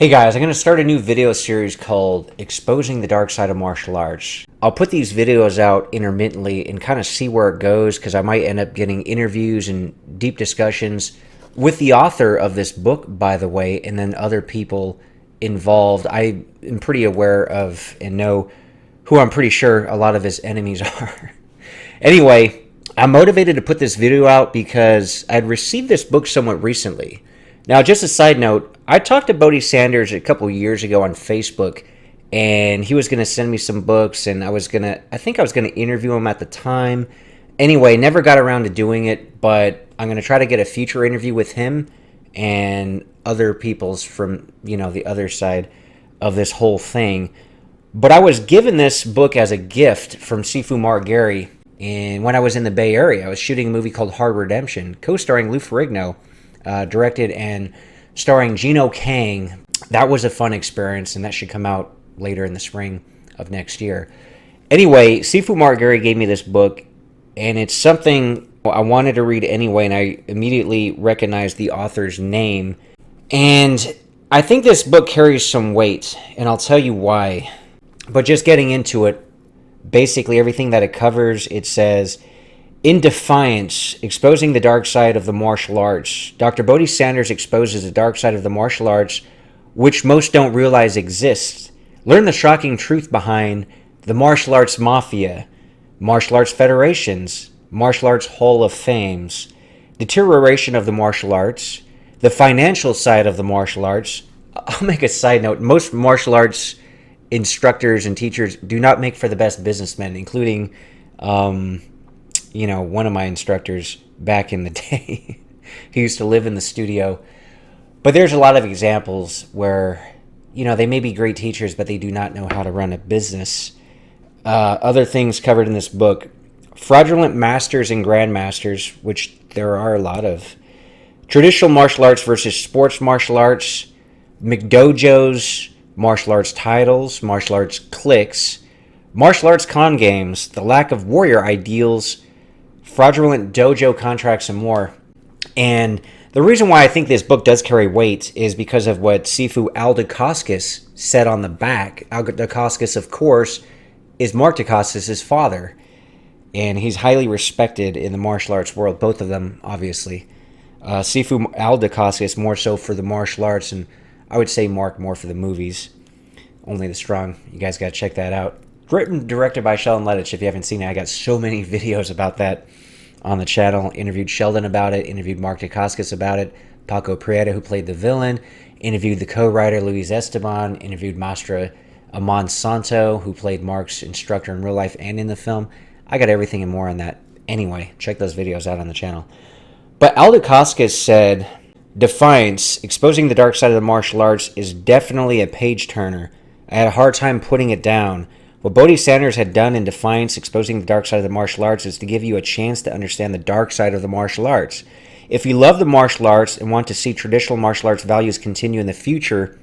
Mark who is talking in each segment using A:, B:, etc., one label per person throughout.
A: Hey guys, I'm going to start a new video series called Exposing the Dark Side of Martial Arts. I'll put these videos out intermittently and kind of see where it goes because I might end up getting interviews and deep discussions with the author of this book, by the way, and then other people involved. I am pretty aware of and know who I'm pretty sure a lot of his enemies are. Anyway, I'm motivated to put this video out because I'd received this book somewhat recently. Now, just a side note, I talked to Bodie Sanders a couple years ago on Facebook, and he was going to send me some books, and I think I was going to interview him at the time. Anyway, never got around to doing it, but I'm going to try to get a future interview with him and other people's from, the other side of this whole thing. But I was given this book as a gift from Sifu Mark Gary, and when I was in the Bay Area, I was shooting a movie called Hard Redemption, co-starring Lou Ferrigno, directed and starring Gino Kang. That was a fun experience, and that should come out later in the spring of next year. Anyway, Sifu Mark Gary gave me this book, and it's something I wanted to read anyway, and I immediately recognized the author's name. And I think this book carries some weight, and I'll tell you why. But just getting into it, basically everything that it covers, it says, in Defiance, Exposing the Dark Side of the Martial Arts, Dr. Bodie Sanders exposes the dark side of the martial arts, which most don't realize exists. Learn the shocking truth behind the martial arts mafia, martial arts federations, martial arts hall of fames, deterioration of the martial arts, the financial side of the martial arts. I'll make a side note. Most martial arts instructors and teachers do not make for the best businessmen, including one of my instructors back in the day. He used to live in the studio. But there's a lot of examples where, they may be great teachers, but they do not know how to run a business. Other things covered in this book: fraudulent masters and grandmasters, which there are a lot of. Traditional martial arts versus sports martial arts. McDojos, martial arts titles, martial arts cliques, martial arts con games, the lack of warrior ideals, fraudulent dojo contracts, and more. And the reason why I think this book does carry weight is because of what Sifu Al Dacascos said on the back. Al Dacascos, of course, is Mark Dacascos' father, and he's highly respected in the martial arts world, both of them, obviously. Sifu Al Dacascos more so for the martial arts, and I would say Mark more for the movies. Only the Strong. You guys got to check that out. Written and directed by Sheldon Lettich. If you haven't seen it, I got so many videos about that on the channel. Interviewed Sheldon about it, interviewed Mark Dacascos about it, Paco Prieto, who played the villain, interviewed the co-writer Luis Esteban, interviewed Mastra Amon Santo, who played Mark's instructor in real life and in the film. I got everything and more on that. Anyway, check those videos out on the channel. But Al Dacascos said, Defiance, Exposing the Dark Side of the Martial Arts, is definitely a page-turner. I had a hard time putting it down. What Bodie Sanders had done in Defiance, Exposing the Dark Side of the Martial Arts, is to give you a chance to understand the dark side of the martial arts. If you love the martial arts and want to see traditional martial arts values continue in the future,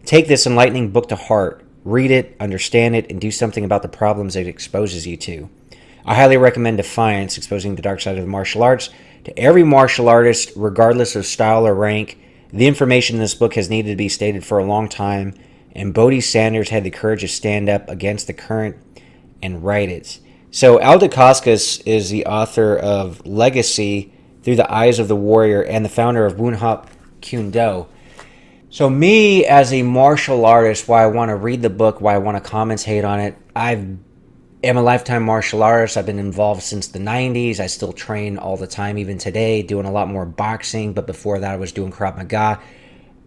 A: take this enlightening book to heart. Read it, understand it, and do something about the problems it exposes you to. I highly recommend Defiance, Exposing the Dark Side of the Martial Arts, to every martial artist, regardless of style or rank. The information in this book has needed to be stated for a long time, and Bodie Sanders had the courage to stand up against the current and write it. So Al Dacascos is the author of Legacy, Through the Eyes of the Warrior, and the founder of Woon Hop Kuen Do. So me, as a martial artist, why I want to read the book, why I want to commentate on it, I am a lifetime martial artist. I've been involved since the 90s. I still train all the time, even today, doing a lot more boxing. But before that, I was doing Krav Maga.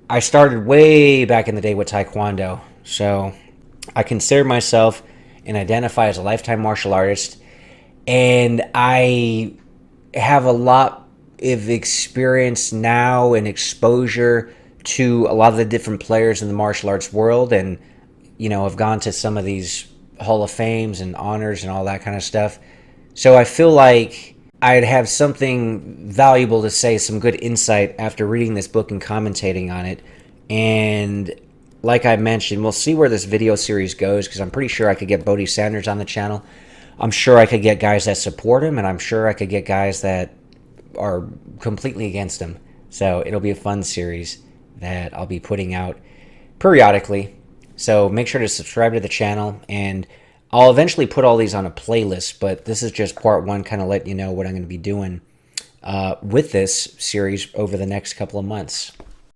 A: I started way back in the day with Taekwondo, so I consider myself and identify as a lifetime martial artist, and I have a lot of experience now and exposure to a lot of the different players in the martial arts world, and I've gone to some of these Hall of Fames and honors and all that kind of stuff. So I feel like I'd have something valuable to say, some good insight after reading this book and commentating on it. And like I mentioned, we'll see where this video series goes, because I'm pretty sure I could get Bodie Sanders on the channel. I'm sure I could get guys that support him, and I'm sure I could get guys that are completely against him. So it'll be a fun series that I'll be putting out. periodically. So make sure to subscribe to the channel, and I'll eventually put all these on a playlist, but this is just part one, kind of let you know what I'm going to be doing with this series over the next couple of months.